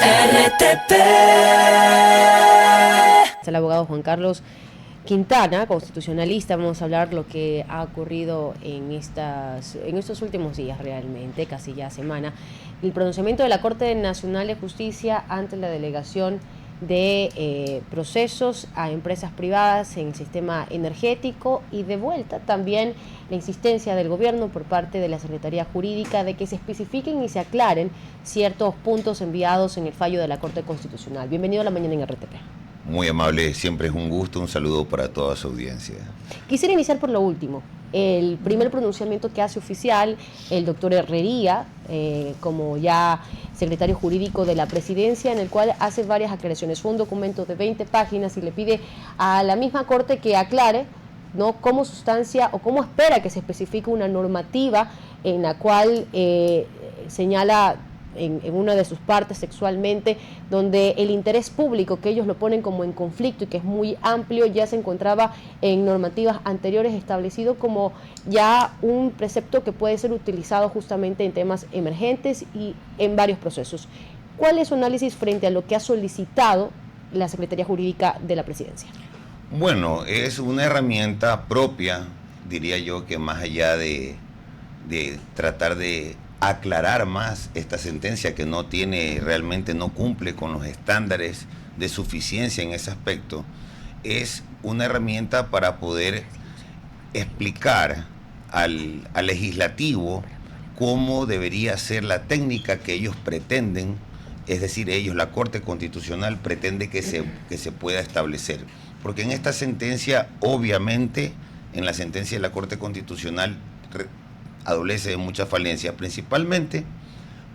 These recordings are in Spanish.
RTP. Es el abogado Juan Carlos Quintana, constitucionalista. Vamos a hablar lo que ha ocurrido en estos últimos días, realmente, casi ya semana. El pronunciamiento de la Corte Nacional de Justicia ante la delegación de procesos a empresas privadas en el sistema energético, y de vuelta también la insistencia del gobierno por parte de la Secretaría Jurídica de que se especifiquen y se aclaren ciertos puntos enviados en el fallo de la Corte Constitucional. Bienvenido a la mañana en RTP. Muy amable, siempre es un gusto, un saludo para toda su audiencia. Quisiera iniciar por lo último. El primer pronunciamiento que hace oficial el doctor Herrería, como ya secretario jurídico de la presidencia, en el cual hace varias aclaraciones. Fue un documento de 20 páginas y le pide a la misma Corte que aclare, ¿no?, cómo sustancia o cómo espera que se especifique una normativa en la cual señala en una de sus partes sexualmente, donde el interés público, que ellos lo ponen como en conflicto y que es muy amplio, ya se encontraba en normativas anteriores establecido como ya un precepto que puede ser utilizado justamente en temas emergentes y en varios procesos. ¿Cuál es su análisis frente a lo que ha solicitado la Secretaría Jurídica de la Presidencia? Bueno, es una herramienta propia, diría yo, que más allá de tratar de aclarar más esta sentencia que realmente no cumple con los estándares de suficiencia en ese aspecto, es una herramienta para poder explicar al legislativo cómo debería ser la técnica que ellos pretenden, es decir, la Corte Constitucional pretende que se pueda establecer. Porque en esta sentencia, obviamente, en la sentencia de la Corte Constitucional adolece de muchas falencias, principalmente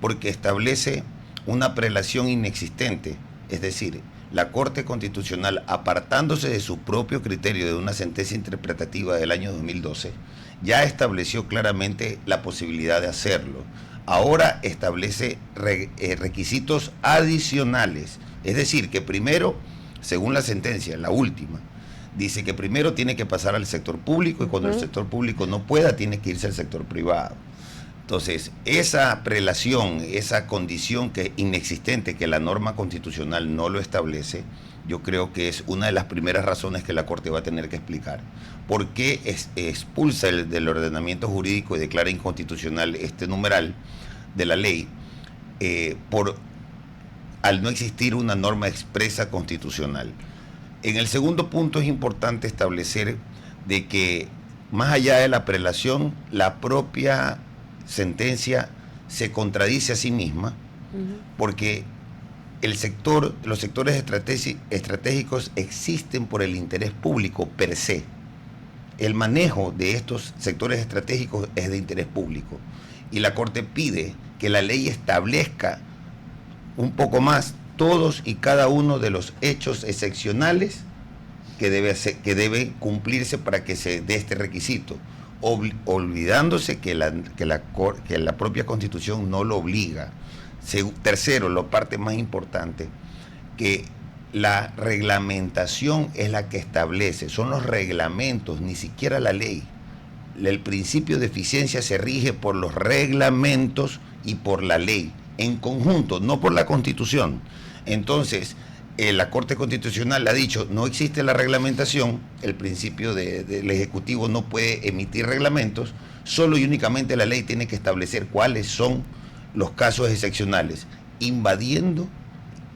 porque establece una prelación inexistente, es decir, la Corte Constitucional, apartándose de su propio criterio de una sentencia interpretativa del año 2012, ya estableció claramente la posibilidad de hacerlo. Ahora establece requisitos adicionales, es decir, que primero, según la sentencia, la última, dice que primero tiene que pasar al sector público y cuando el sector público no pueda, tiene que irse al sector privado. Entonces, esa prelación, esa condición que inexistente, que la norma constitucional no lo establece, yo creo que es una de las primeras razones que la Corte va a tener que explicar. ¿Por qué expulsa del ordenamiento jurídico y declara inconstitucional este numeral de la ley? Al no existir una norma expresa constitucional. En el segundo punto es importante establecer de que más allá de la prelación, la propia sentencia se contradice a sí misma, porque los sectores estratégicos existen por el interés público per se. El manejo de estos sectores estratégicos es de interés público y la Corte pide que la ley establezca un poco más todos y cada uno de los hechos excepcionales que debe cumplirse para que se dé este requisito, olvidándose que la propia Constitución no lo obliga. Tercero, la parte más importante, que la reglamentación es la que establece, son los reglamentos, ni siquiera la ley. El principio de eficiencia se rige por los reglamentos y por la ley, en conjunto, no por la Constitución. Entonces, la Corte Constitucional ha dicho, no existe la reglamentación, el principio del Ejecutivo no puede emitir reglamentos, solo y únicamente la ley tiene que establecer cuáles son los casos excepcionales, invadiendo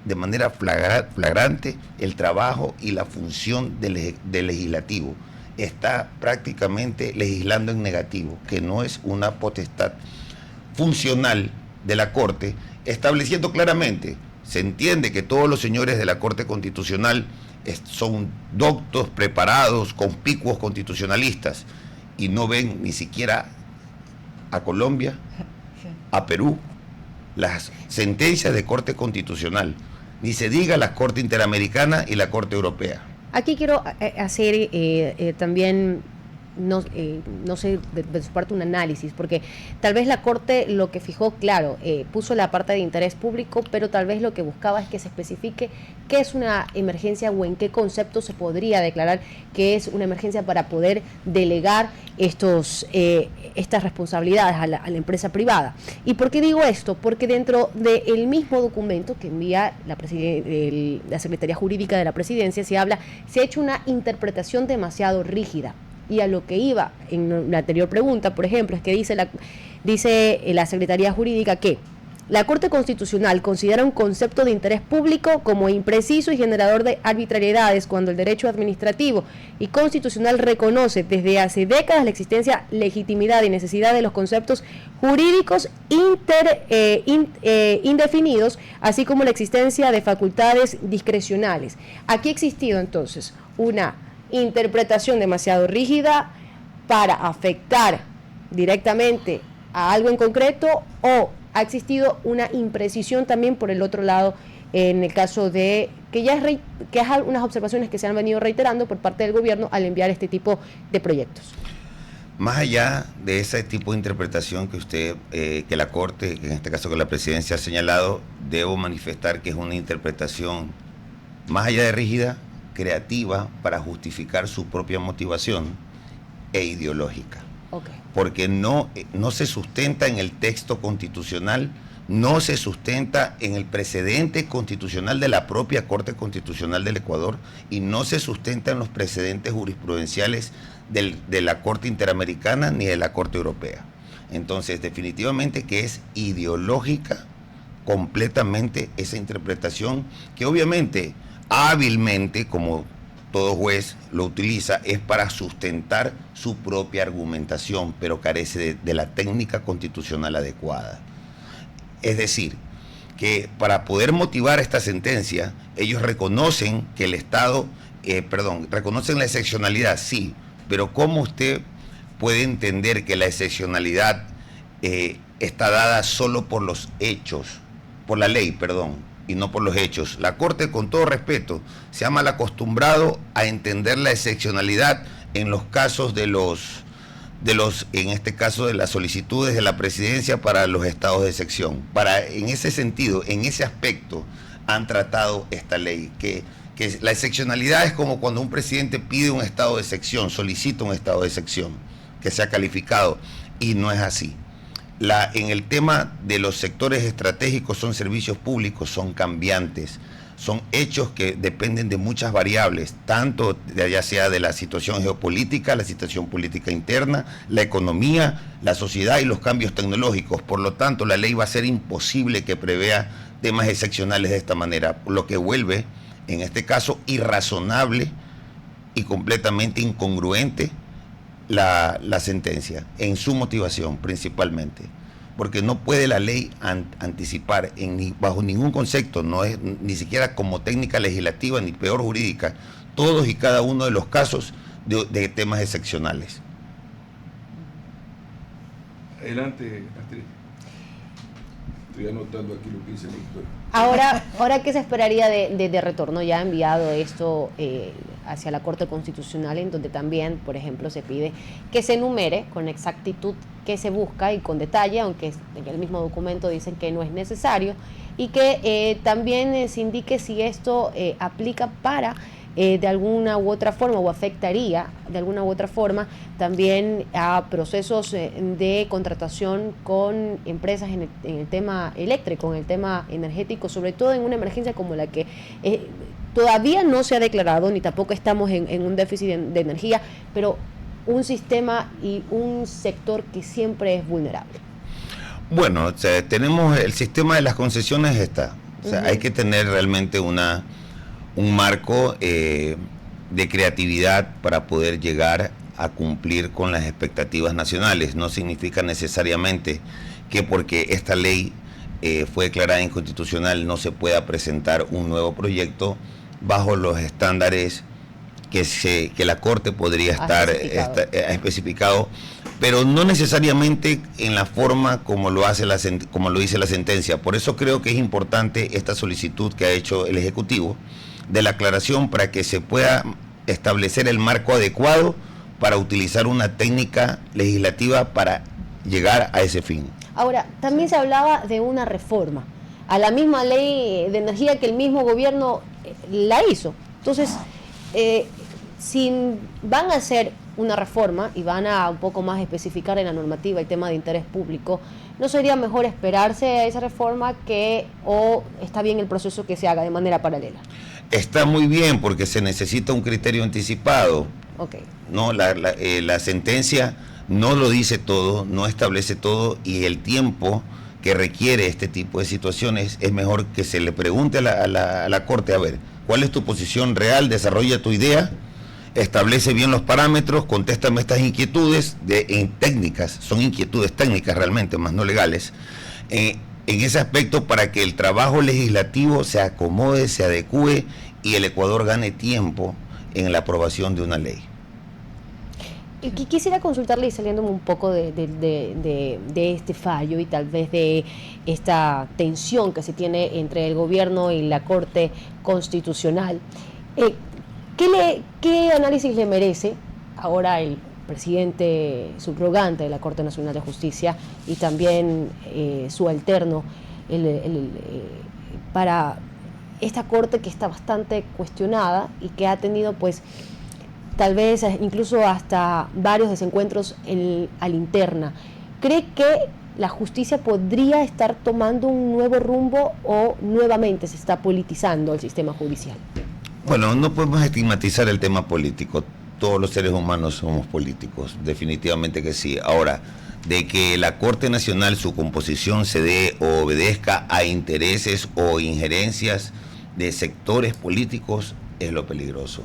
de manera flagrante el trabajo y la función del legislativo. Está prácticamente legislando en negativo, que no es una potestad funcional de la Corte, estableciendo claramente. Se entiende que todos los señores de la Corte Constitucional son doctos, preparados, conspicuos constitucionalistas y no ven ni siquiera a Colombia, a Perú, las sentencias de Corte Constitucional, ni se diga la Corte Interamericana y la Corte Europea. Aquí quiero hacer también no sé de su parte un análisis, porque tal vez la Corte lo que fijó, claro, puso la parte de interés público, pero tal vez lo que buscaba es que se especifique qué es una emergencia o en qué concepto se podría declarar que es una emergencia para poder delegar estas responsabilidades a la empresa privada. ¿Y por qué digo esto? Porque dentro del mismo documento que envía la Secretaría Jurídica de la Presidencia se ha hecho una interpretación demasiado rígida. Y a lo que iba en la anterior pregunta, por ejemplo, es que dice la Secretaría Jurídica que la Corte Constitucional considera un concepto de interés público como impreciso y generador de arbitrariedades cuando el derecho administrativo y constitucional reconoce desde hace décadas la existencia, legitimidad y necesidad de los conceptos jurídicos indefinidos, así como la existencia de facultades discrecionales. Aquí ha existido entonces una interpretación demasiado rígida para afectar directamente a algo en concreto, o ha existido una imprecisión también por el otro lado en el caso de que es unas observaciones que se han venido reiterando por parte del gobierno al enviar este tipo de proyectos. Más allá de ese tipo de interpretación que la Corte, en este caso que la Presidencia ha señalado, debo manifestar que es una interpretación más allá de rígida, creativa, para justificar su propia motivación e ideológica. Okay. Porque no se sustenta en el texto constitucional, no se sustenta en el precedente constitucional de la propia Corte Constitucional del Ecuador, y no se sustenta en los precedentes jurisprudenciales de la Corte Interamericana ni de la Corte Europea. Entonces, definitivamente que es ideológica completamente esa interpretación, que obviamente hábilmente, como todo juez lo utiliza, es para sustentar su propia argumentación, pero carece de la técnica constitucional adecuada. Es decir, que para poder motivar esta sentencia, ellos reconocen que el Estado, reconocen la excepcionalidad, sí, pero ¿cómo usted puede entender que la excepcionalidad está dada solo por los hechos, por la ley, y no por los hechos? La Corte, con todo respeto, se ha mal acostumbrado a entender la excepcionalidad en los casos en este caso de las solicitudes de la Presidencia para los estados de excepción. En ese sentido, en ese aspecto, han tratado esta ley, que la excepcionalidad es como cuando un presidente pide un estado de excepción, solicita un estado de excepción, que sea calificado, y no es así. En el tema de los sectores estratégicos, son servicios públicos, son cambiantes, son hechos que dependen de muchas variables, tanto ya sea de la situación geopolítica, la situación política interna, la economía, la sociedad y los cambios tecnológicos. Por lo tanto, la ley va a ser imposible que prevea temas excepcionales de esta manera, lo que vuelve, en este caso, irrazonable y completamente incongruente la sentencia, en su motivación principalmente, porque no puede la ley anticipar bajo ningún concepto, no es ni siquiera como técnica legislativa ni peor jurídica, todos y cada uno de los casos de temas excepcionales. Adelante, Astrid. Estoy anotando aquí lo que dice el doctor. Ahora ¿qué se esperaría de retorno? Ya ha enviado esto hacia la Corte Constitucional, en donde también, por ejemplo, se pide que se enumere con exactitud qué se busca y con detalle, aunque en el mismo documento dicen que no es necesario, y que también se indique si esto aplica para de alguna u otra forma, o afectaría de alguna u otra forma también a procesos de contratación con empresas en el tema eléctrico, en el tema energético, sobre todo en una emergencia como la que todavía no se ha declarado, ni tampoco estamos en un déficit de energía, pero un sistema y un sector que siempre es vulnerable. Bueno, o sea, tenemos el sistema de las concesiones hay que tener realmente un marco de creatividad para poder llegar a cumplir con las expectativas nacionales. No significa necesariamente que porque esta ley fue declarada inconstitucional no se pueda presentar un nuevo proyecto bajo los estándares que la Corte podría estar especificado, pero no necesariamente en la forma como lo dice la sentencia. Por eso creo que es importante esta solicitud que ha hecho el Ejecutivo de la aclaración, para que se pueda establecer el marco adecuado para utilizar una técnica legislativa para llegar a ese fin. Ahora, también se hablaba de una reforma a la misma ley de energía que el mismo gobierno la hizo. Entonces, si van a hacer una reforma y van a un poco más especificar en la normativa el tema de interés público, ¿no sería mejor esperarse a esa reforma o está bien el proceso que se haga de manera paralela? Está muy bien porque se necesita un criterio anticipado. Okay. No, la sentencia no lo dice todo, no establece todo, y el tiempo que requiere este tipo de situaciones es mejor que se le pregunte a la Corte, a ver, ¿cuál es tu posición real? Desarrolla tu idea, establece bien los parámetros, contéstame estas inquietudes técnicas, son inquietudes técnicas realmente, más no legales, en ese aspecto, para que el trabajo legislativo se acomode, se adecue y el Ecuador gane tiempo en la aprobación de una ley. Y quisiera consultarle, y saliéndome un poco de este fallo y tal vez de esta tensión que se tiene entre el gobierno y la Corte Constitucional, ¿qué análisis le merece ahora el presidente subrogante de la Corte Nacional de Justicia y también su alterno para esta Corte que está bastante cuestionada y que ha tenido pues tal vez incluso hasta varios desencuentros a la interna? ¿Cree que la justicia podría estar tomando un nuevo rumbo o nuevamente se está politizando el sistema judicial? Bueno, no podemos estigmatizar el tema político. Todos los seres humanos somos políticos, definitivamente que sí. Ahora, de que la Corte Nacional, su composición se dé o obedezca a intereses o injerencias de sectores políticos, es lo peligroso.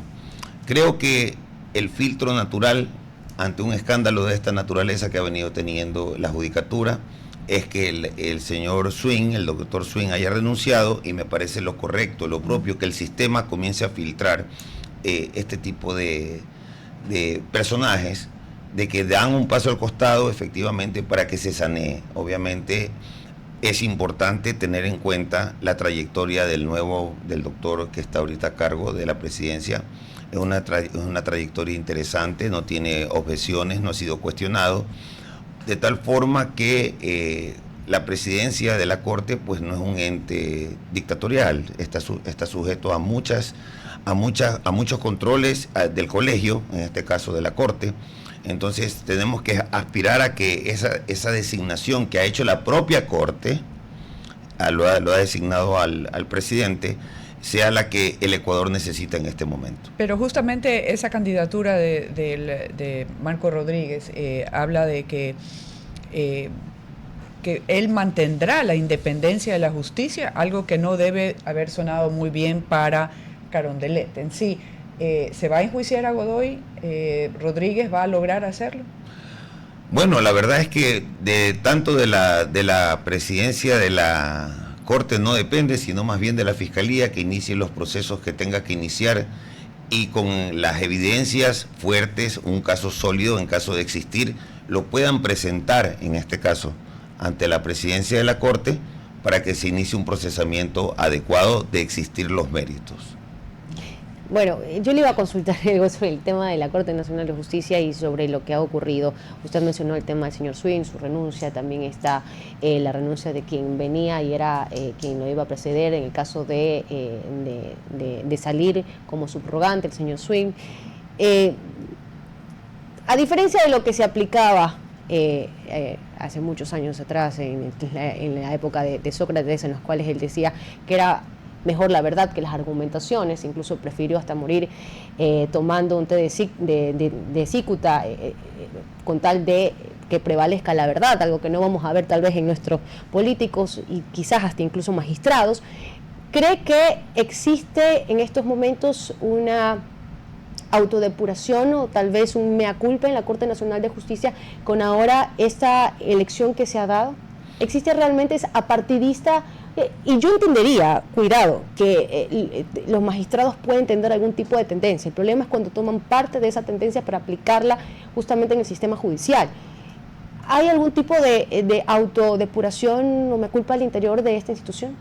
Creo que el filtro natural ante un escándalo de esta naturaleza que ha venido teniendo la judicatura es que el señor Swing, el doctor Swing, haya renunciado, y me parece lo correcto, lo propio, que el sistema comience a filtrar este tipo de personajes, de que dan un paso al costado efectivamente para que se sanee. Obviamente es importante tener en cuenta la trayectoria del doctor que está ahorita a cargo de la presidencia. Es una trayectoria interesante, no tiene objeciones, no ha sido cuestionado, de tal forma que la presidencia de la Corte pues no es un ente dictatorial, está sujeto a muchos controles del colegio, en este caso de la Corte. Entonces tenemos que aspirar a que esa designación que ha hecho la propia Corte, lo ha designado al presidente, sea la que el Ecuador necesita en este momento. Pero justamente esa candidatura de Marco Rodríguez habla de que él mantendrá la independencia de la justicia, algo que no debe haber sonado muy bien para Carondelet en sí. ¿Se va a enjuiciar a Godoy? ¿Rodríguez va a lograr hacerlo? Bueno, la verdad es que tanto de la presidencia de la Corte no depende, sino más bien de la Fiscalía, que inicie los procesos que tenga que iniciar, y con las evidencias fuertes, un caso sólido en caso de existir, lo puedan presentar, en este caso, ante la presidencia de la Corte, para que se inicie un procesamiento adecuado de existir los méritos. Bueno, yo le iba a consultar algo sobre el tema de la Corte Nacional de Justicia y sobre lo que ha ocurrido. Usted mencionó el tema del señor Swing, su renuncia, también está la renuncia de quien venía y era quien lo iba a preceder en el caso de salir como subrogante, el señor Swing. A diferencia de lo que se aplicaba hace muchos años atrás, en la época de Sócrates, en los cuales él decía que era mejor la verdad que las argumentaciones, incluso prefirió hasta morir tomando un té de cícuta con tal de que prevalezca la verdad, algo que no vamos a ver tal vez en nuestros políticos y quizás hasta incluso magistrados. ¿Cree que existe en estos momentos una autodepuración o tal vez un mea culpa en la Corte Nacional de Justicia con ahora esta elección que se ha dado? ¿Existe realmente esa apartidista? Y yo entendería, cuidado, que los magistrados pueden tener algún tipo de tendencia. El problema es cuando toman parte de esa tendencia para aplicarla justamente en el sistema judicial. ¿Hay algún tipo de autodepuración o mea culpa al interior de esta institución?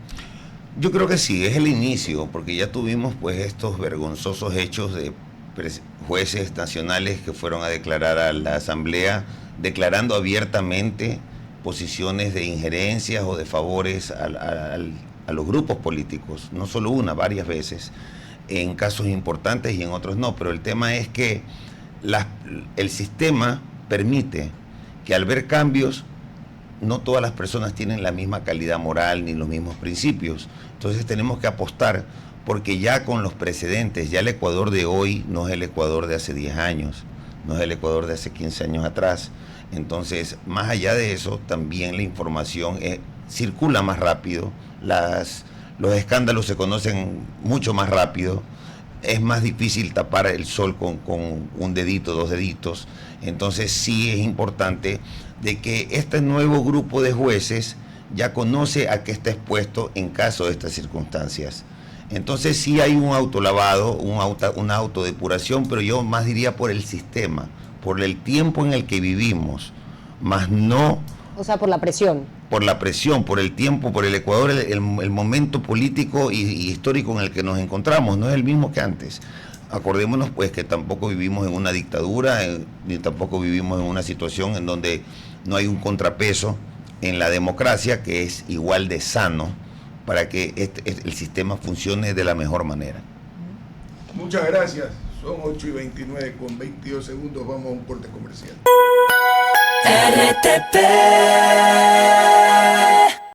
Yo creo que sí, es el inicio, porque ya tuvimos pues estos vergonzosos hechos de jueces nacionales que fueron a declarar a la Asamblea, declarando abiertamente posiciones de injerencias o de favores a los grupos políticos, no solo una, varias veces, en casos importantes y en otros no, pero el tema es que el sistema permite que al ver cambios, no todas las personas tienen la misma calidad moral ni los mismos principios. Entonces tenemos que apostar, porque ya con los precedentes, ya el Ecuador de hoy no es el Ecuador de hace 10 años, no es el Ecuador de hace 15 años atrás. Entonces, más allá de eso, también la información circula más rápido, los escándalos se conocen mucho más rápido, es más difícil tapar el sol con un dedito, 2 deditos. Entonces sí es importante de que este nuevo grupo de jueces ya conoce a qué está expuesto en caso de estas circunstancias. Entonces sí hay un autolavado, una autodepuración, pero yo más diría por el sistema, por el tiempo en el que vivimos, más no... O sea, por la presión. Por la presión, por el tiempo, por el Ecuador, el momento político y histórico en el que nos encontramos, no es el mismo que antes. Acordémonos pues que tampoco vivimos en una dictadura, ni tampoco vivimos en una situación en donde no hay un contrapeso en la democracia que es igual de sano para que el sistema funcione de la mejor manera. Muchas gracias. Son 8:29 con 22 segundos. Vamos a un corte comercial. RTP